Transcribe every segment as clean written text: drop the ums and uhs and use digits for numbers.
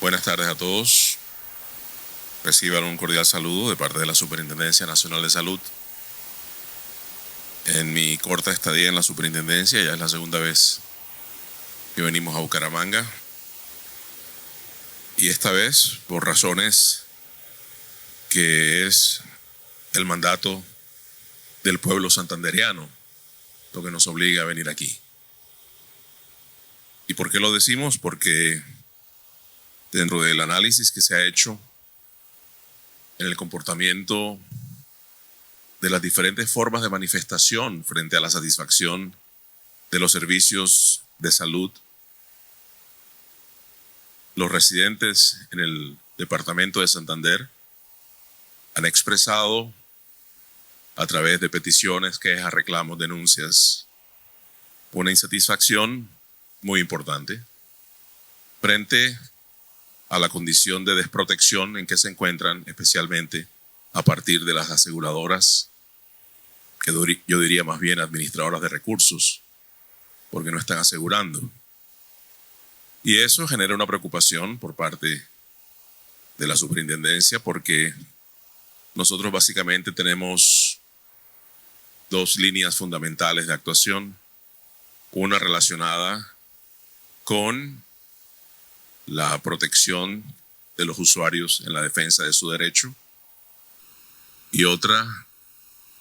Buenas tardes a todos. Reciban un cordial saludo de parte de la Superintendencia Nacional de Salud. En mi corta estadía en la superintendencia, ya es la segunda vez que venimos a Bucaramanga, y esta vez por razones que es el mandato del pueblo santandereano lo que nos obliga a venir aquí. ¿Y por qué lo decimos? Porque dentro del análisis que se ha hecho en el comportamiento de las diferentes formas de manifestación frente a la satisfacción de los servicios de salud, los residentes en el departamento de Santander han expresado a través de peticiones, quejas, reclamos, denuncias, una insatisfacción muy importante frente a la condición de desprotección en que se encuentran, especialmente a partir de las aseguradoras, que yo diría más bien administradoras de recursos, porque no están asegurando. Y eso genera una preocupación por parte de la superintendencia, porque nosotros básicamente tenemos dos líneas fundamentales de actuación, una relacionada con la protección de los usuarios en la defensa de su derecho y otra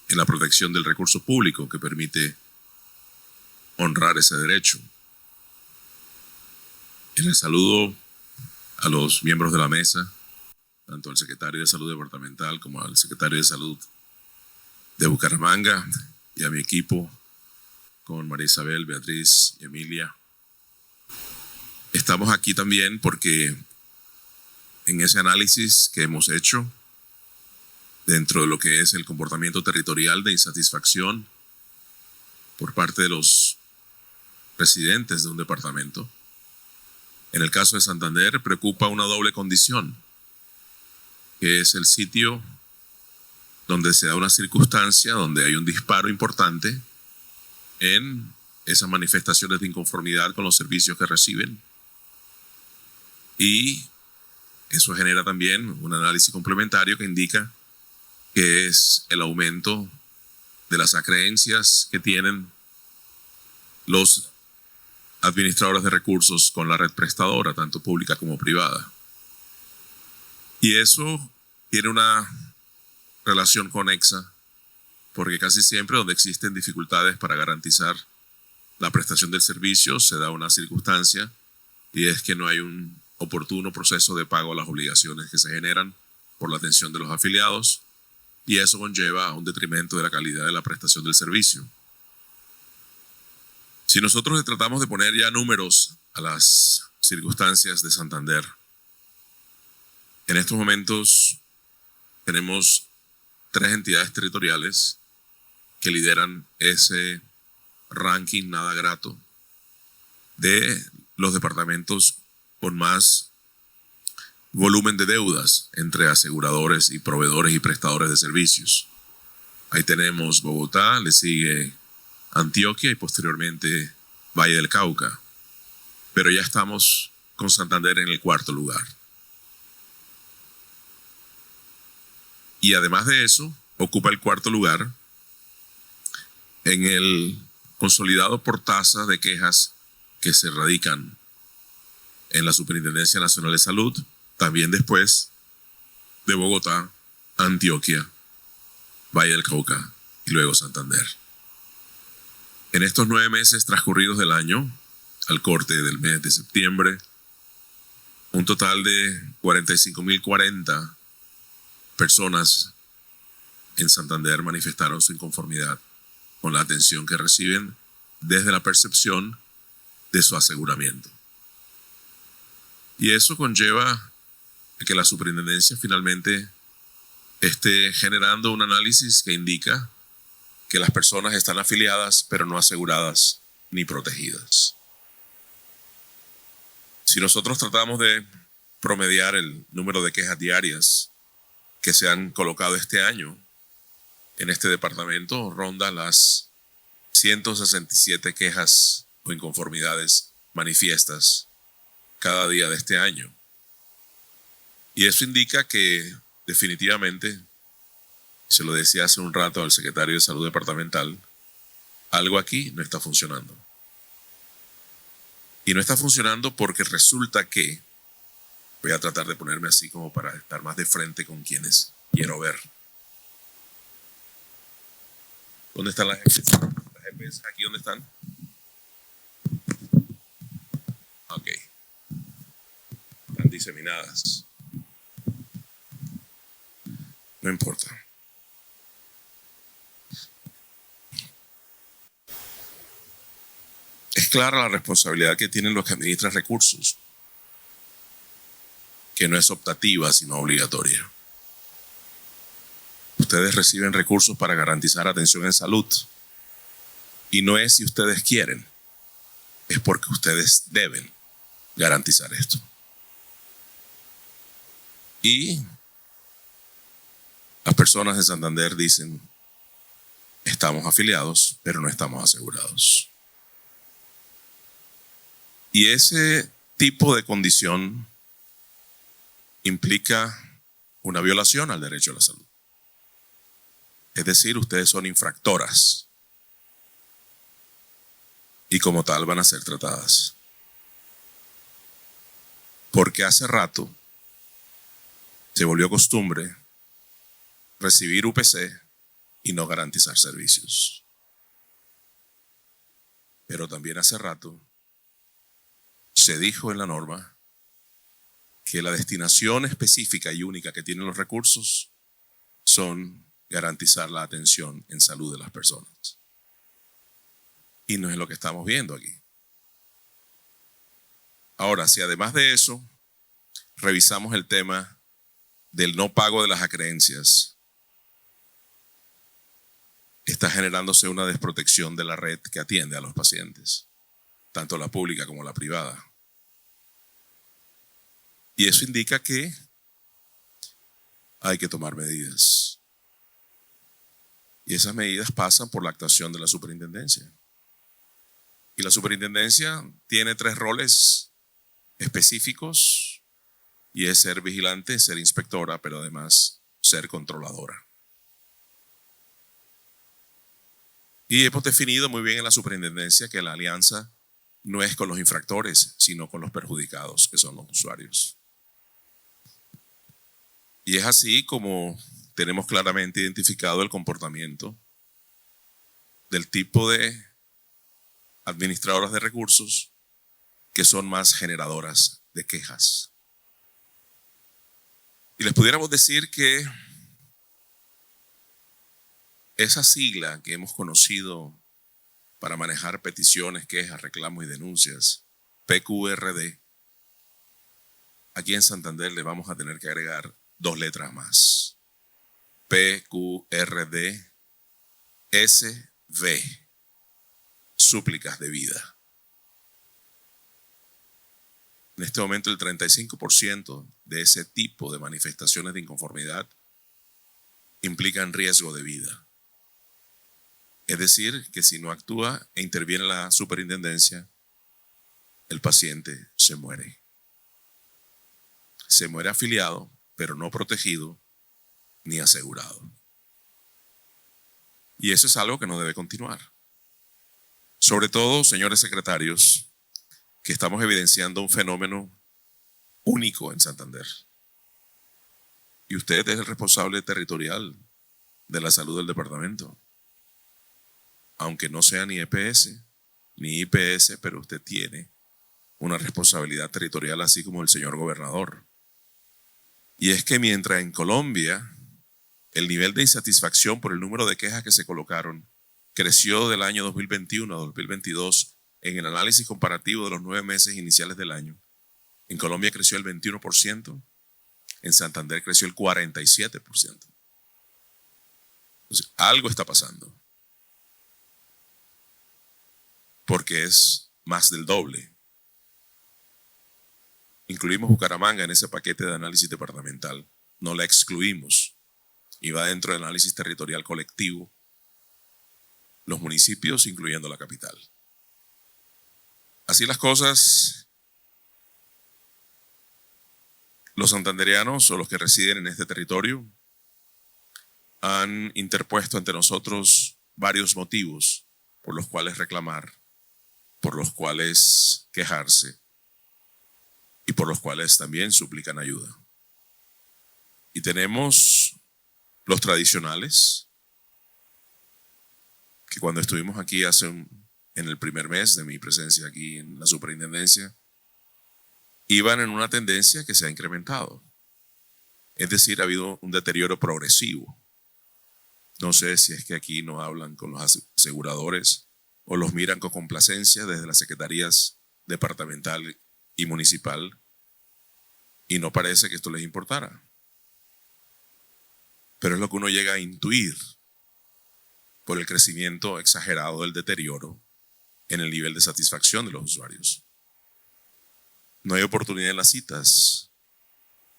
en la protección del recurso público que permite honrar ese derecho. En el saludo a los miembros de la mesa, tanto al secretario de Salud departamental como al secretario de Salud de Bucaramanga y a mi equipo con María Isabel, Beatriz y Emilia. Estamos aquí también porque en ese análisis que hemos hecho dentro de lo que es el comportamiento territorial de insatisfacción por parte de los residentes de un departamento, en el caso de Santander preocupa una doble condición, que es el sitio donde se da una circunstancia donde hay un disparo importante en esas manifestaciones de inconformidad con los servicios que reciben, y eso genera también un análisis complementario que indica que es el aumento de las acreencias que tienen los administradores de recursos con la red prestadora, tanto pública como privada. Y eso tiene una relación conexa, porque casi siempre donde existen dificultades para garantizar la prestación del servicio se da una circunstancia, y es que no hay un oportuno proceso de pago a las obligaciones que se generan por la atención de los afiliados, y eso conlleva a un detrimento de la calidad de la prestación del servicio. Si nosotros le tratamos de poner ya números a las circunstancias de Santander, en estos momentos tenemos 3 entidades territoriales que lideran ese ranking nada grato de los departamentos con más volumen de deudas entre aseguradores y proveedores y prestadores de servicios. Ahí tenemos Bogotá, le sigue Antioquia y posteriormente Valle del Cauca. Pero ya estamos con Santander en el 4º lugar. Y además de eso, ocupa el 4º lugar en el consolidado por tasa de quejas que se radican en la Superintendencia Nacional de Salud, también después de Bogotá, Antioquia, Valle del Cauca y luego Santander. En estos 9 meses transcurridos del año, al corte del mes de septiembre, un total de 45.040 personas en Santander manifestaron su inconformidad con la atención que reciben desde la percepción de su aseguramiento. Y eso conlleva a que la superintendencia finalmente esté generando un análisis que indica que las personas están afiliadas pero no aseguradas ni protegidas. Si nosotros tratamos de promediar el número de quejas diarias que se han colocado este año en este departamento, ronda las 167 quejas o inconformidades manifiestas cada día de este año. Y eso indica que definitivamente, se lo decía hace un rato al secretario de Salud departamental, algo aquí no está funcionando. Y no está funcionando porque resulta que, voy a tratar de ponerme así como para estar más de frente con quienes quiero ver. ¿Dónde están las GPS? ¿Las GPS aquí dónde están? Ok. Están diseminadas. No importa. Es clara la responsabilidad que tienen los que administran recursos, que no es optativa, sino obligatoria. Ustedes reciben recursos para garantizar atención en salud. Y no es si ustedes quieren, es porque ustedes deben garantizar esto. Y las personas de Santander dicen, estamos afiliados, pero no estamos asegurados. Y ese tipo de condición implica una violación al derecho a la salud. Es decir, ustedes son infractoras y como tal van a ser tratadas. Porque hace rato se volvió costumbre recibir UPC y no garantizar servicios. Pero también hace rato se dijo en la norma que la destinación específica y única que tienen los recursos son garantizar la atención en salud de las personas. Y no es lo que estamos viendo aquí. Ahora, si además de eso revisamos el tema del no pago de las acreencias, está generándose una desprotección de la red que atiende a los pacientes, tanto la pública como la privada. Y eso indica que hay que tomar medidas. Y esas medidas pasan por la actuación de la superintendencia. Y la superintendencia tiene 3 roles específicos, y es ser vigilante, ser inspectora, pero además ser controladora. Y hemos definido muy bien en la superintendencia que la alianza no es con los infractores, sino con los perjudicados, que son los usuarios. Y es así como tenemos claramente identificado el comportamiento del tipo de administradoras de recursos que son más generadoras de quejas. Y les pudiéramos decir que esa sigla que hemos conocido para manejar peticiones, quejas, reclamos y denuncias, PQRD, aquí en Santander le vamos a tener que agregar 2 letras más. PQRD SV, súplicas de vida. En este momento el 35% de ese tipo de manifestaciones de inconformidad implican riesgo de vida. Es decir, que si no actúa e interviene la superintendencia, el paciente se muere. Se muere afiliado, pero no protegido ni asegurado. Y eso es algo que no debe continuar. Sobre todo, señores secretarios, que estamos evidenciando un fenómeno único en Santander. Y usted es el responsable territorial de la salud del departamento. Aunque no sea ni EPS ni IPS, pero usted tiene una responsabilidad territorial así como el señor gobernador. Y es que mientras en Colombia el nivel de insatisfacción por el número de quejas que se colocaron creció del año 2021 a 2022 en el análisis comparativo de los 9 meses iniciales del año, en Colombia creció el 21%, en Santander creció el 47%. Entonces, algo está pasando, porque es más del doble. Incluimos Bucaramanga en ese paquete de análisis departamental, no la excluimos, y va dentro del análisis territorial colectivo, los municipios incluyendo la capital. Así las cosas, Los santandereanos o los que residen en este territorio han interpuesto ante nosotros varios motivos por los cuales reclamar, por los cuales quejarse y por los cuales también suplican ayuda. Y tenemos los tradicionales, que cuando estuvimos aquí en el primer mes de mi presencia aquí en la superintendencia, iban en una tendencia que se ha incrementado. Es decir, ha habido un deterioro progresivo. No sé si es que aquí no hablan con los aseguradores o los miran con complacencia desde las secretarías departamental y municipal y no parece que esto les importara. Pero es lo que uno llega a intuir por el crecimiento exagerado del deterioro en el nivel de satisfacción de los usuarios. No hay oportunidad en las citas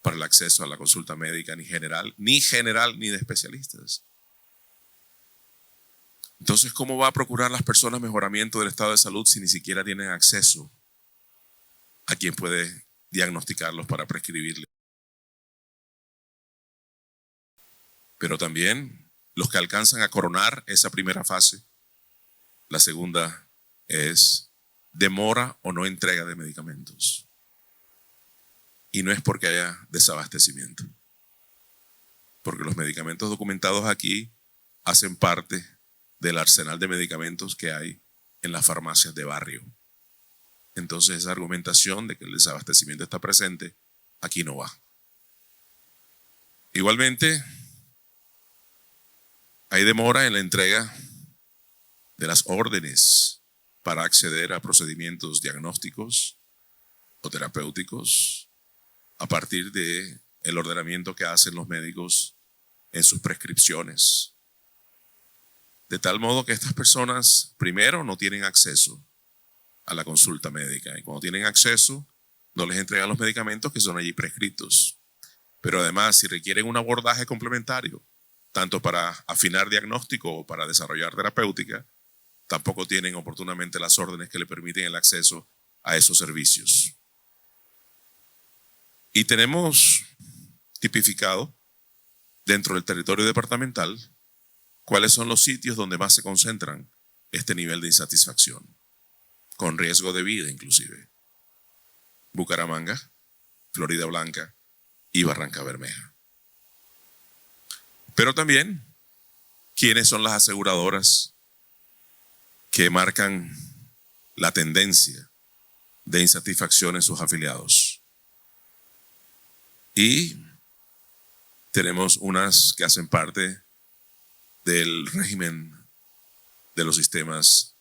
para el acceso a la consulta médica ni general ni de especialistas. Entonces, ¿cómo va a procurar las personas mejoramiento del estado de salud si ni siquiera tienen acceso a quien puede diagnosticarlos para prescribirles? Pero también los que alcanzan a coronar esa primera fase, la segunda es demora o no entrega de medicamentos. Y no es porque haya desabastecimiento, porque los medicamentos documentados aquí hacen parte del arsenal de medicamentos que hay en las farmacias de barrio. Entonces esa argumentación de que el desabastecimiento está presente, aquí no va. Igualmente, hay demora en la entrega de las órdenes para acceder a procedimientos diagnósticos o terapéuticos a partir del ordenamiento que hacen los médicos en sus prescripciones. De tal modo que estas personas, primero, no tienen acceso a la consulta médica. Y cuando tienen acceso, no les entregan los medicamentos que son allí prescritos. Pero además, si requieren un abordaje complementario, tanto para afinar diagnóstico o para desarrollar terapéutica, tampoco tienen oportunamente las órdenes que le permiten el acceso a esos servicios. Y tenemos tipificado dentro del territorio departamental cuáles son los sitios donde más se concentran este nivel de insatisfacción, con riesgo de vida inclusive. Bucaramanga, Florida Blanca y Barranca Bermeja. Pero también, ¿quiénes son las aseguradoras que marcan la tendencia de insatisfacción en sus afiliados? Y tenemos unas que hacen parte del régimen de los sistemas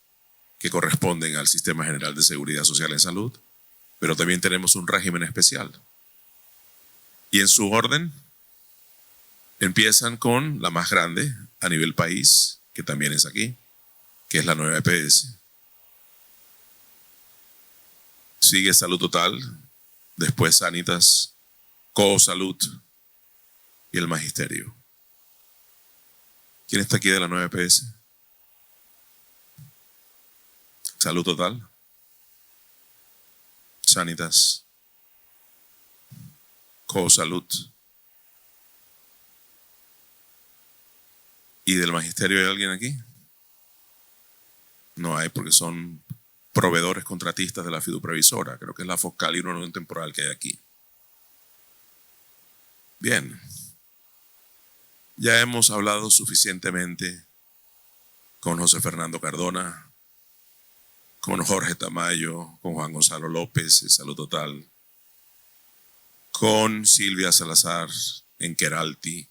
que corresponden al Sistema General de Seguridad Social en Salud, pero también tenemos un régimen especial. Y en su orden, empiezan con la más grande a nivel país, que también es aquí, que es la nueva EPS. Sigue Salud Total, después Sanitas, Cosalud y el Magisterio. ¿Quién está aquí de la nueva EPS? Salud Total, Sanitas, Cosalud. ¿Y del Magisterio hay alguien aquí? No hay, porque son proveedores contratistas de la fiduprevisora. Creo que es la Foscal y una unión temporal que hay aquí. Bien. Ya hemos hablado suficientemente con José Fernando Cardona, con Jorge Tamayo, con Juan Gonzalo López en Salud Total, con Silvia Salazar en Queralty,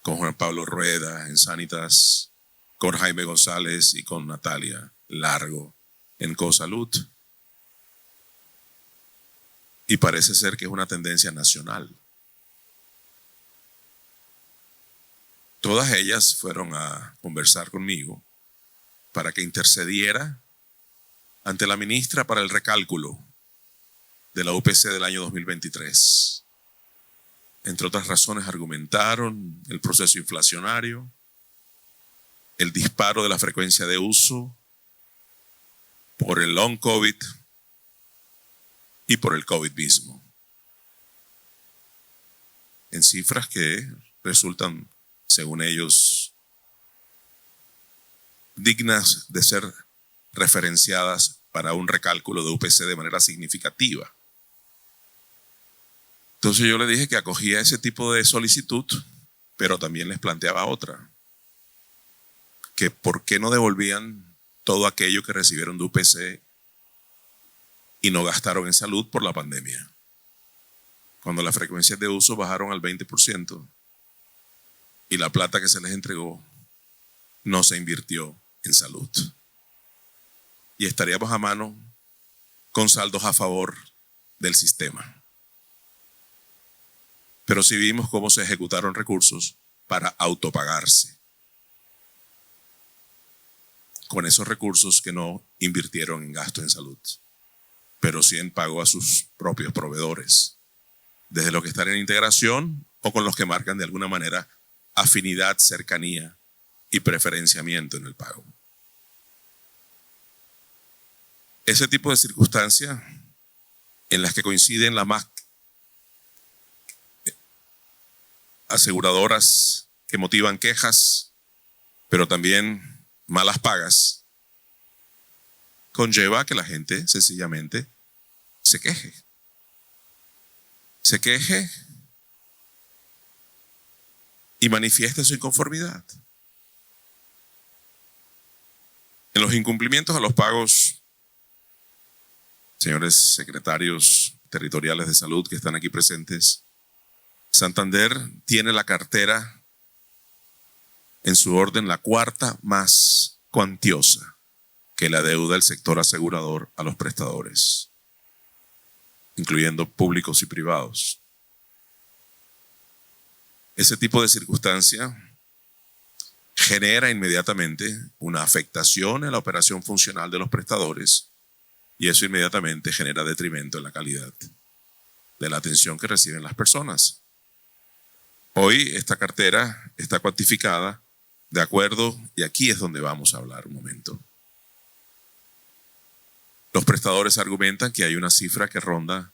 con Juan Pablo Rueda en Sanitas, con Jaime González y con Natalia Largo en Cosalud. Y parece ser que es una tendencia nacional. Todas ellas fueron a conversar conmigo para que intercediera ante la ministra para el recálculo de la UPC del año 2023. Entre otras razones, argumentaron el proceso inflacionario, el disparo de la frecuencia de uso por el long COVID y por el COVID mismo. en cifras que resultan, según ellos, dignas de ser referenciadas para un recálculo de UPC de manera significativa. Entonces yo le dije que acogía ese tipo de solicitud, pero también les planteaba otra, que por qué no devolvían todo aquello que recibieron de UPC y no gastaron en salud por la pandemia, cuando las frecuencias de uso bajaron al 20% y la plata que se les entregó no se invirtió en salud. Y estaríamos a mano con saldos a favor del sistema. Pero sí vimos cómo se ejecutaron recursos para autopagarse con esos recursos que no invirtieron en gastos en salud, pero sí en pago a sus propios proveedores, desde los que están en integración o con los que marcan de alguna manera afinidad, cercanía y preferenciamiento en el pago. Ese tipo de circunstancias en las que coinciden las más aseguradoras que motivan quejas, pero también malas pagas, conlleva a que la gente sencillamente se queje. Se queje y manifieste su inconformidad. En los incumplimientos a los pagos, señores secretarios territoriales de salud que están aquí presentes, Santander tiene la cartera en su orden la cuarta más cuantiosa que la deuda del sector asegurador a los prestadores, incluyendo públicos y privados. Ese tipo de circunstancia genera inmediatamente una afectación en la operación funcional de los prestadores y eso inmediatamente genera detrimento en la calidad de la atención que reciben las personas. Hoy esta cartera está cuantificada de acuerdo, y aquí es donde vamos a hablar un momento. Los prestadores argumentan que hay una cifra que ronda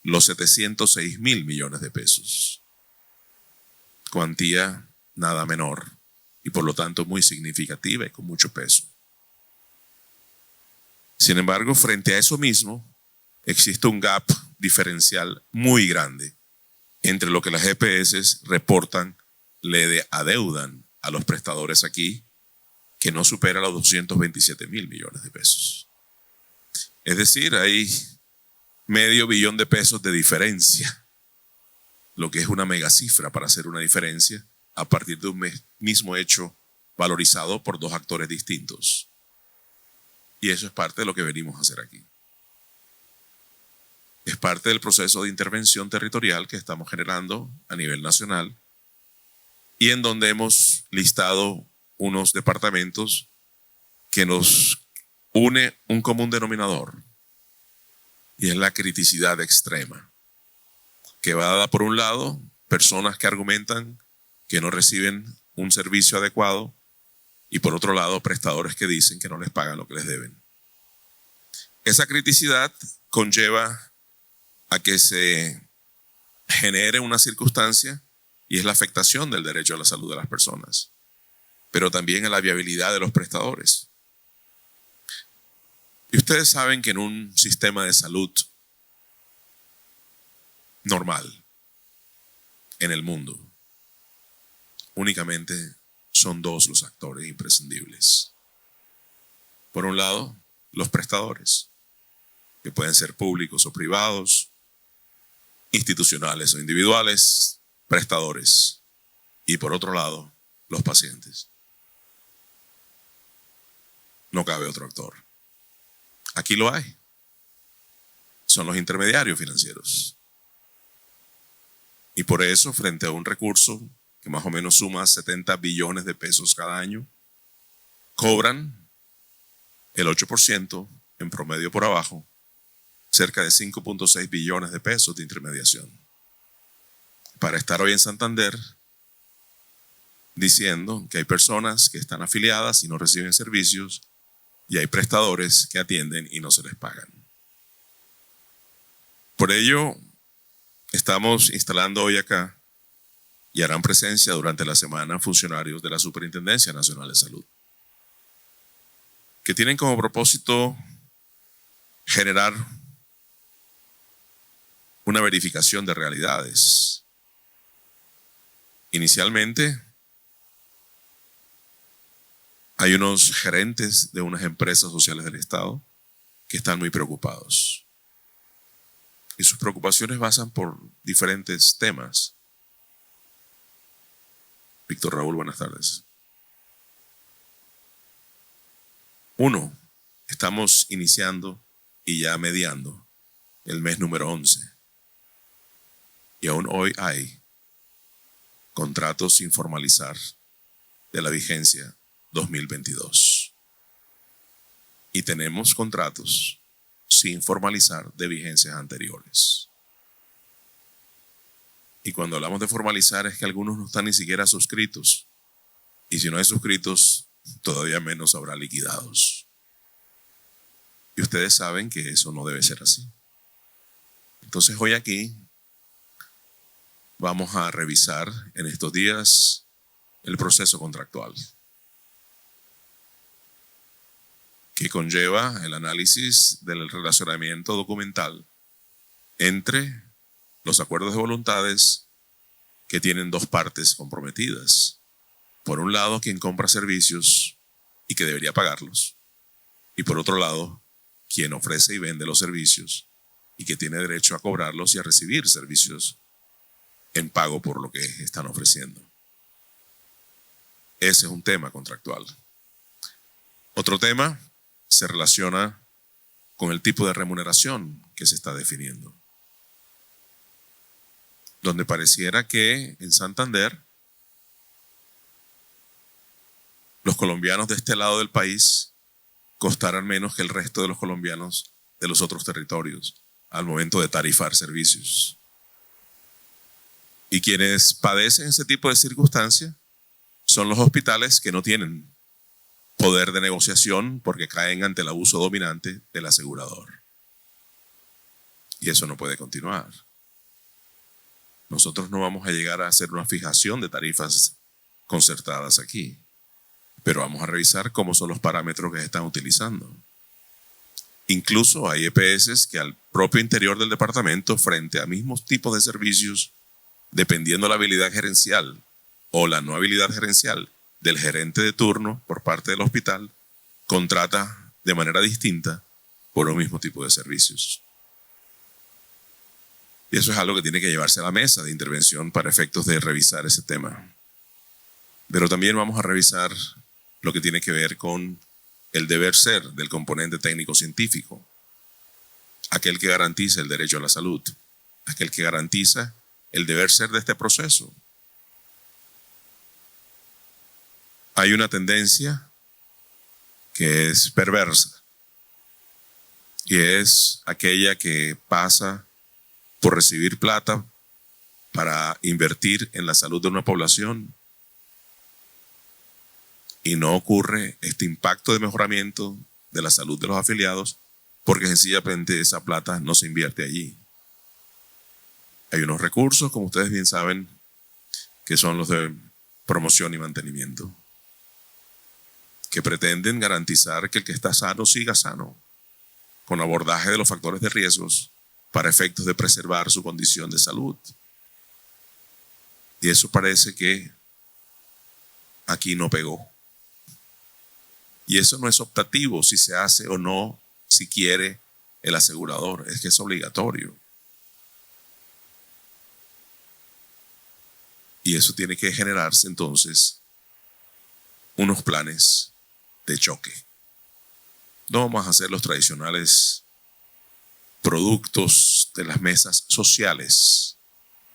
los 706.000 millones de pesos. Cuantía nada menor y por lo tanto muy significativa y con mucho peso. Sin embargo, frente a eso mismo, existe un gap diferencial muy grande entre lo que las EPS reportan, le adeudan a los prestadores aquí, que no supera los 227.000 millones de pesos. Es decir, hay $500 millón de pesos de diferencia, lo que es una mega cifra para hacer una diferencia a partir de un mismo hecho valorizado por dos actores distintos. Y eso es parte de lo que venimos a hacer aquí. Es parte del proceso de intervención territorial que estamos generando a nivel nacional y en donde hemos listado unos departamentos que nos une un común denominador y es la criticidad extrema, que va dada por un lado personas que argumentan que no reciben un servicio adecuado y por otro lado prestadores que dicen que no les pagan lo que les deben. Esa criticidad conlleva a que se genere una circunstancia y es la afectación del derecho a la salud de las personas, pero también a la viabilidad de los prestadores. Y ustedes saben que en un sistema de salud normal en el mundo, únicamente son dos los actores imprescindibles. Por un lado, los prestadores, que pueden ser públicos o privados, institucionales o individuales, prestadores. Y por otro lado, los pacientes. No cabe otro actor. Aquí lo hay. Son los intermediarios financieros. Y por eso, frente a un recurso que más o menos suma 70 billones de pesos cada año, cobran el 8% en promedio por abajo, cerca de 5.6 billones de pesos de intermediación. Para estar hoy en Santander diciendo que hay personas que están afiliadas y no reciben servicios y hay prestadores que atienden y no se les pagan. Por ello, estamos instalando hoy acá y harán presencia durante la semana funcionarios de la Superintendencia Nacional de Salud, que tienen como propósito generar una verificación de realidades. Inicialmente, hay unos gerentes de unas empresas sociales del Estado que están muy preocupados. Y sus preocupaciones pasan por diferentes temas. Víctor Raúl, buenas tardes. Uno, estamos iniciando y ya mediando el mes número 11. Y aún hoy hay contratos sin formalizar de la vigencia 2022. Y tenemos contratos sin formalizar de vigencias anteriores. Y cuando hablamos de formalizar es que algunos no están ni siquiera suscritos. Y si no hay suscritos, todavía menos habrá liquidados. Y ustedes saben que eso no debe ser así. Entonces hoy aquí vamos a revisar en estos días el proceso contractual, que conlleva el análisis del relacionamiento documental entre los acuerdos de voluntades que tienen dos partes comprometidas. Por un lado, quien compra servicios y que debería pagarlos. Y por otro lado, quien ofrece y vende los servicios y que tiene derecho a cobrarlos y a recibir servicios en pago por lo que están ofreciendo. Ese es un tema contractual. Otro tema se relaciona con el tipo de remuneración que se está definiendo, donde pareciera que en Santander los colombianos de este lado del país costaran menos que el resto de los colombianos de los otros territorios al momento de tarifar servicios. Y quienes padecen ese tipo de circunstancias son los hospitales que no tienen poder de negociación porque caen ante el abuso dominante del asegurador. Y eso no puede continuar. Nosotros no vamos a llegar a hacer una fijación de tarifas concertadas aquí, pero vamos a revisar cómo son los parámetros que se están utilizando. Incluso hay EPS que al propio interior del departamento, frente a mismos tipos de servicios, dependiendo la habilidad gerencial o la no habilidad gerencial del gerente de turno por parte del hospital, contrata de manera distinta por un mismo tipo de servicios. Y eso es algo que tiene que llevarse a la mesa de intervención para efectos de revisar ese tema. Pero también vamos a revisar lo que tiene que ver con el deber ser del componente técnico-científico, aquel que garantiza el derecho a la salud, aquel que garantiza el deber ser de este proceso. Hay una tendencia que es perversa y es aquella que pasa por recibir plata para invertir en la salud de una población y no ocurre este impacto de mejoramiento de la salud de los afiliados porque sencillamente esa plata no se invierte allí. Hay unos recursos, como ustedes bien saben, que son los de promoción y mantenimiento, que pretenden garantizar que el que está sano siga sano, con abordaje de los factores de riesgos para efectos de preservar su condición de salud. Y eso parece que aquí no pegó. Y eso no es optativo si se hace o no, si quiere el asegurador, es que es obligatorio. Y eso tiene que generarse entonces unos planes de choque. No vamos a hacer los tradicionales productos de las mesas sociales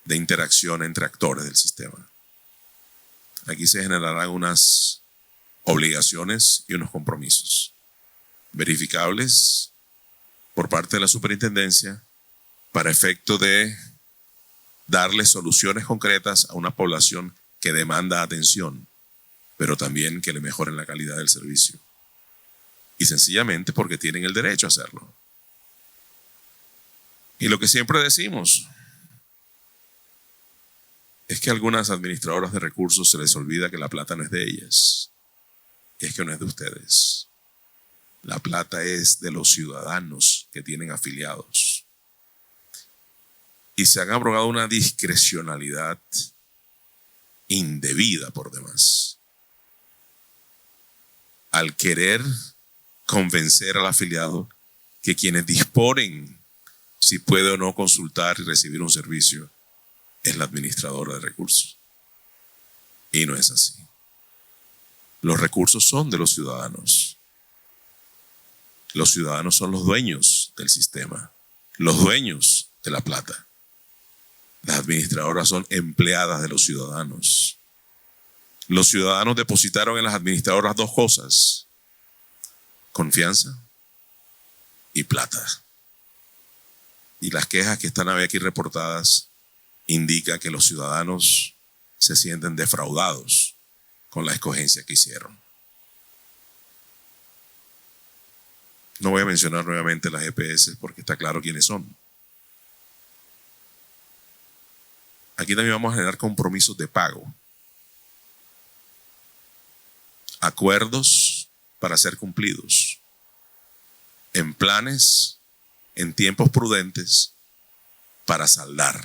de interacción entre actores del sistema. Aquí se generarán unas obligaciones y unos compromisos verificables por parte de la superintendencia para efecto de darle soluciones concretas a una población que demanda atención, pero también que le mejoren la calidad del servicio. Y sencillamente porque tienen el derecho a hacerlo. Y lo que siempre decimos, Es que a algunas administradoras de recursos se les olvida que la plata no es de ellas. Y es que no es de ustedes. La plata es de los ciudadanos que tienen afiliados. Y se han abrogado una discrecionalidad indebida por demás. Al querer convencer al afiliado que quienes disponen si puede o no consultar y recibir un servicio es la administradora de recursos. Y no es así. Los recursos son de los ciudadanos. Los ciudadanos son los dueños del sistema, los dueños de la plata. Las administradoras son empleadas de los ciudadanos. Los ciudadanos depositaron en las administradoras dos cosas: confianza y plata. Y las quejas que están aquí reportadas indican que los ciudadanos se sienten defraudados con la escogencia que hicieron. No voy a mencionar nuevamente las EPS porque está claro quiénes son. Aquí también vamos a generar compromisos de pago. Acuerdos para ser cumplidos. En planes, en tiempos prudentes, para saldar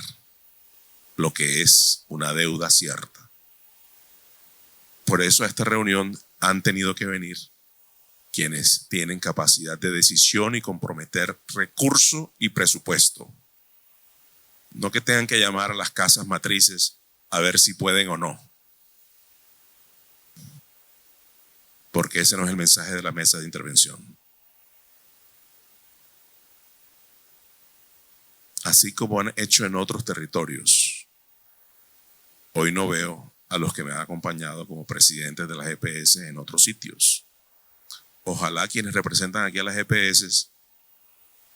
lo que es una deuda cierta. Por eso a esta reunión han tenido que venir quienes tienen capacidad de decisión y comprometer recurso y presupuesto. No que tengan que llamar a las casas matrices a ver si pueden o no. Porque ese no es el mensaje de la mesa de intervención. Así como han hecho en otros territorios, hoy no veo a los que me han acompañado como presidentes de las EPS en otros sitios. Ojalá quienes representan aquí a las EPS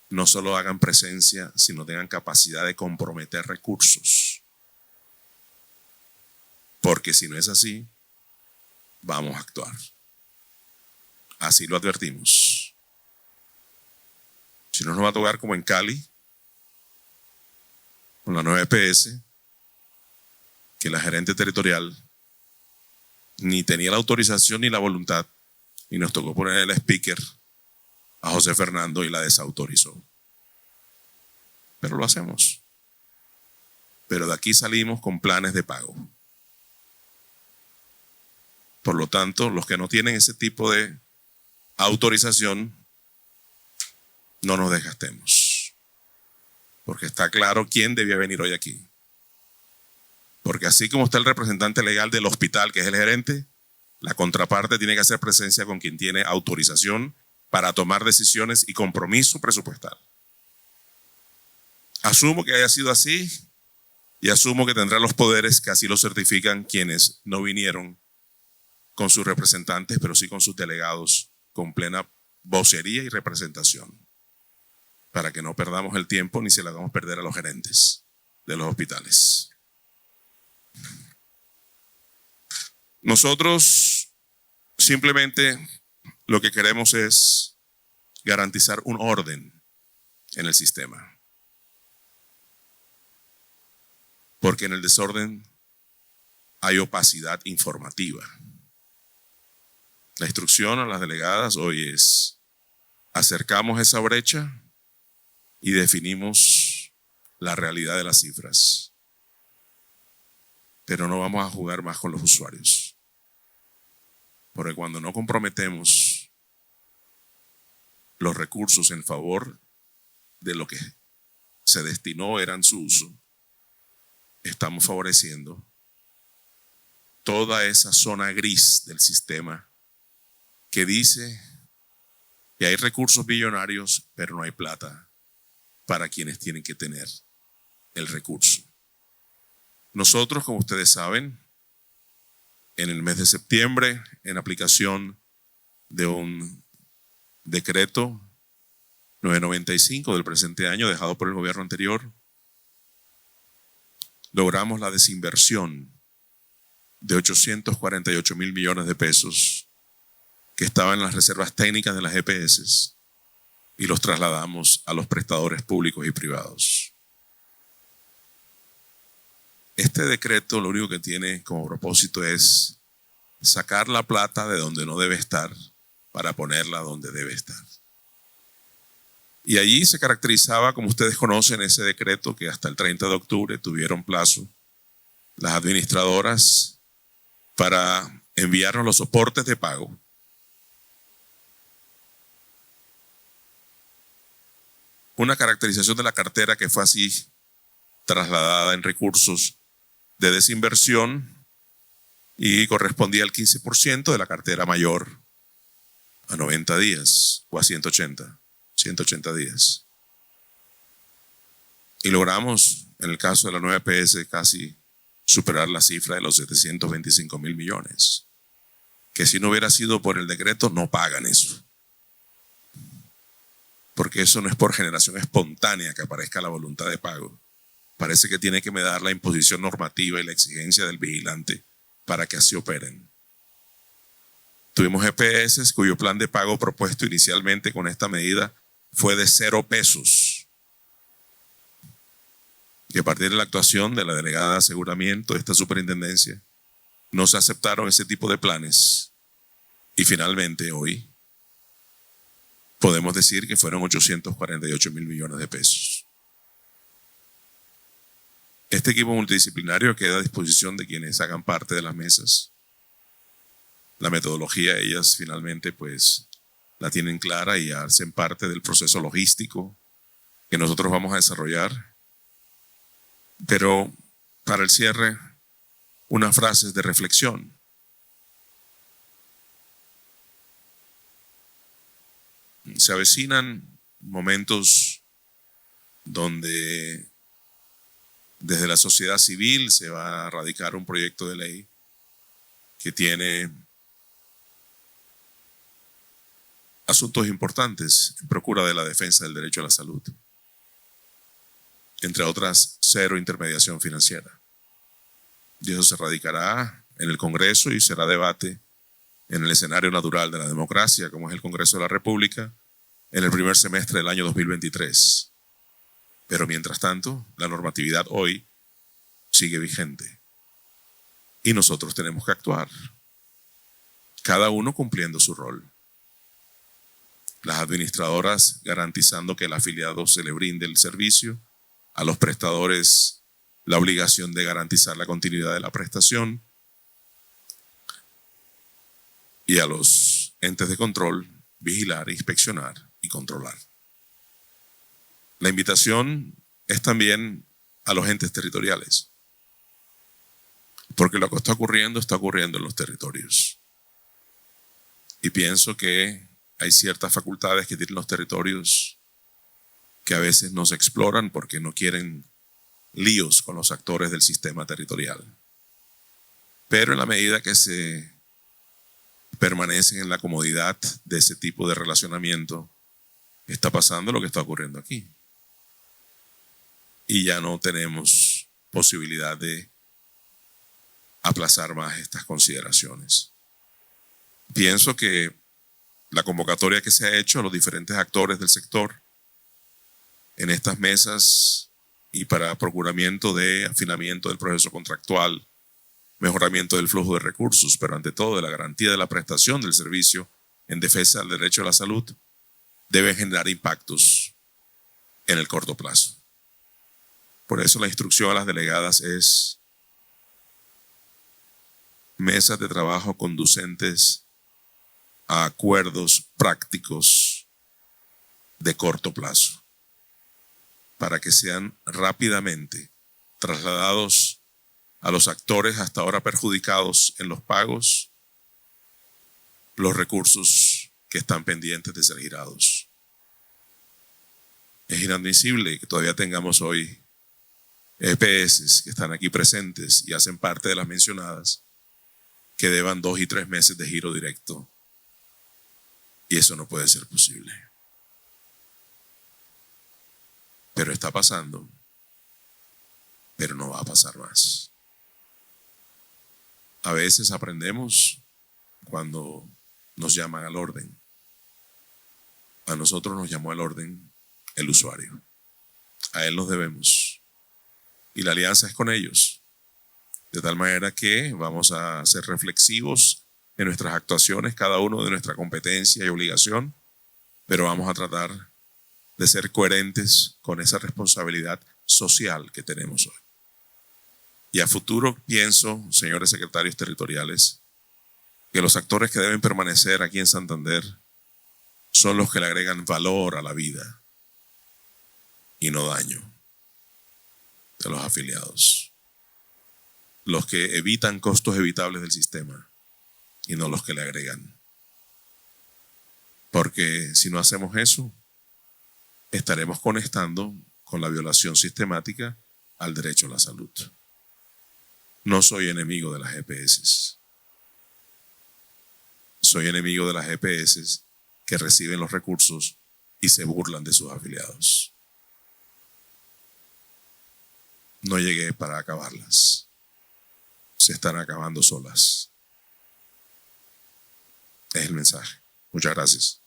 no solo hagan presencia, sino tengan capacidad de comprometer recursos. Porque si no es así, vamos a actuar. Así lo advertimos. Si no nos va a tocar como en Cali, con la nueva EPS, que la gerente territorial ni tenía la autorización ni la voluntad, y nos tocó poner el speaker a José Fernando y la desautorizó. Pero lo hacemos. Pero de aquí salimos con planes de pago. Por lo tanto, los que no tienen ese tipo de autorización, no nos desgastemos. Porque está claro quién debía venir hoy aquí. Porque así como está el representante legal del hospital, que es el gerente, la contraparte tiene que hacer presencia con quien tiene autorización para tomar decisiones y compromiso presupuestal. Asumo que haya sido así y asumo que tendrá los poderes que así lo certifican quienes no vinieron con sus representantes, pero sí con sus delegados, con plena vocería y representación, para que no perdamos el tiempo ni se le hagamos perder a los gerentes de los hospitales. Nosotros simplemente lo que queremos es garantizar un orden en el sistema. Porque en el desorden hay opacidad informativa. La instrucción a las delegadas hoy es: acercamos esa brecha y definimos la realidad de las cifras. Pero no vamos a jugar más con los usuarios. Porque cuando no comprometemos los recursos en favor de lo que se destinó eran su uso, estamos favoreciendo toda esa zona gris del sistema que dice que hay recursos billonarios, pero no hay plata para quienes tienen que tener el recurso. Nosotros, como ustedes saben, en el mes de septiembre, en aplicación de un decreto 995 del presente año, dejado por el gobierno anterior, logramos la desinversión de 848,000 millones de pesos que estaban en las reservas técnicas de las EPS y los trasladamos a los prestadores públicos y privados. Este decreto lo único que tiene como propósito es sacar la plata de donde no debe estar para ponerla donde debe estar. Y allí se caracterizaba, como ustedes conocen, ese decreto que hasta el 30 de octubre tuvieron plazo las administradoras para enviarnos los soportes de pago. Una caracterización de la cartera que fue así trasladada en recursos de desinversión y correspondía al 15% de la cartera mayor a 90 días o a 180 días. Y logramos, en el caso de la nueva EPS, casi superar la cifra de los 725.000 millones, que si no hubiera sido por el decreto no pagan eso, porque eso no es por generación espontánea que aparezca la voluntad de pago. Parece que tiene que dar la imposición normativa y la exigencia del vigilante para que así operen. Tuvimos EPS cuyo plan de pago propuesto inicialmente con esta medida fue de 0 pesos. Y a partir de la actuación de la delegada de aseguramiento de esta superintendencia, no se aceptaron ese tipo de planes. Y finalmente hoy podemos decir que fueron 848.000 millones de pesos. Este equipo multidisciplinario queda a disposición de quienes hagan parte de las mesas. La metodología, ellas finalmente pues la tienen clara y hacen parte del proceso logístico que nosotros vamos a desarrollar. Pero para el cierre, unas frases de reflexión. Se avecinan momentos donde desde la sociedad civil se va a radicar un proyecto de ley que tiene asuntos importantes en procura de la defensa del derecho a la salud. Entre otras, 0 intermediación financiera. Y eso se radicará en el Congreso y será debate en el escenario natural de la democracia, como es el Congreso de la República, en el primer semestre del año 2023. Pero mientras tanto, la normatividad hoy sigue vigente. Y nosotros tenemos que actuar, cada uno cumpliendo su rol. Las administradoras garantizando que el afiliado se le brinde el servicio, a los prestadores la obligación de garantizar la continuidad de la prestación y a los entes de control vigilar, inspeccionar y controlar. La invitación es también a los entes territoriales, porque lo que está ocurriendo en los territorios. Y pienso que hay ciertas facultades que tienen los territorios que a veces no se exploran porque no quieren líos con los actores del sistema territorial. Pero en la medida que se permanecen en la comodidad de ese tipo de relacionamiento, está pasando lo que está ocurriendo aquí. Y ya no tenemos posibilidad de aplazar más estas consideraciones. Pienso que la convocatoria que se ha hecho a los diferentes actores del sector en estas mesas y para procuramiento de afinamiento del proceso contractual, mejoramiento del flujo de recursos, pero ante todo de la garantía de la prestación del servicio en defensa del derecho a la salud, deben generar impactos en el corto plazo. Por eso la instrucción a las delegadas es mesas de trabajo conducentes a acuerdos prácticos de corto plazo, para que sean rápidamente trasladados a los actores hasta ahora perjudicados en los pagos los recursos que están pendientes de ser girados. Es inadmisible que todavía tengamos hoy EPS que están aquí presentes y hacen parte de las mencionadas que deban 2 y 3 meses de giro directo. Y eso no puede ser posible. Pero está pasando, pero no va a pasar más. A veces aprendemos cuando nos llaman al orden. A nosotros nos llamó al orden el usuario. A él nos debemos. Y la alianza es con ellos. De tal manera que vamos a ser reflexivos en nuestras actuaciones, cada uno de nuestra competencia y obligación, pero vamos a tratar de ser coherentes con esa responsabilidad social que tenemos hoy. Y a futuro pienso, señores secretarios territoriales, que los actores que deben permanecer aquí en Santander son los que le agregan valor a la vida y no daño de los afiliados. Los que evitan costos evitables del sistema y no los que le agregan. Porque si no hacemos eso, estaremos conectando con la violación sistemática al derecho a la salud. No soy enemigo de las EPS. Soy enemigo de las EPS que reciben los recursos y se burlan de sus afiliados. No llegué para acabarlas. Se están acabando solas. Es el mensaje. Muchas gracias.